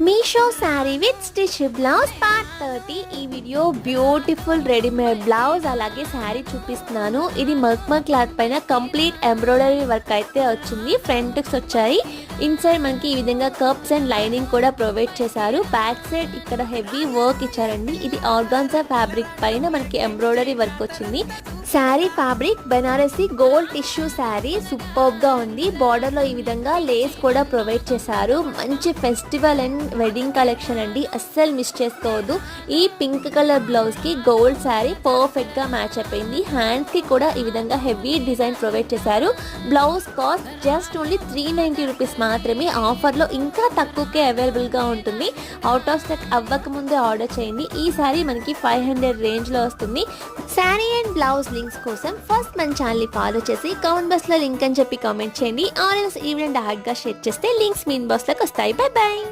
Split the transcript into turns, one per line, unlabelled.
Meesho sari with stitch blouse part 30. ఈ video beautiful readymade blouse అలాగే శారీ చూపిస్తున్నాను. ఇది మల్క్మల్ క్లాత్ పైన కంప్లీట్ ఎంబ్రాయిడరీ వర్క్ అయితే వచ్చింది. ఫ్రంట్స్ వచ్చాయి, ఇన్సైడ్ మనకి ఈ విధంగా కప్స్ అండ్ లైనింగ్ కూడా ప్రొవైడ్ చేశారు. బ్యాక్ సైడ్ ఇక్కడ హెవీ వర్క్ ఇచ్చారండి. ఇది ఆర్గాన్జా ఫ్యాబ్రిక్ పైన మనకి ఎంబ్రాయిడరీ వర్క్ వచ్చింది. Sari fabric Banarasi gold tissue sari superb గా ఉంది. బార్డర్ లో ఈ విధంగా లేస్ కూడా ప్రొవైడ్ చేశారు. మంచి ఫెస్టివల్ అండ్ వెడ్డింగ్ కలెక్షన్ అండి, అస్సలు మిస్ చేసుకోవద్దు. ఈ పింక్ కలర్ బ్లౌజ్ కి గోల్డ్ శారీ పర్ఫెక్ట్ గా మ్యాచ్ అయిపోయింది. హ్యాండ్స్ కి కూడా ఈ విధంగా హెవీ డిజైన్ ప్రొవైడ్ చేశారు. Blouse cost just only 390 rupees మాత్రమే. ఆఫర్ లో ఇంకా తక్కువకే అవైలబుల్ గా ఉంటుంది. అవుట్ ఆఫ్ స్టాక్ అవ్వక ముందే ఆర్డర్ చేయండి. ఈ శారీ మనకి 500 రేంజ్ లో వస్తుంది. శారీ అండ్ బ్లౌజ్ లింక్స్ కోసం ఫస్ట్ మన ఛానల్ ఫాలో చేసి కామెంట్ బాక్స్ లో లింక్ అని చెప్పి కామెంట్ చేయండి. ఆరెంజ్ ఈవెంట్ హార్డ్ గా షేర్ చేస్తే లింక్స్ మీ ఇన్బాక్స్ లోకి వస్తాయి. By by.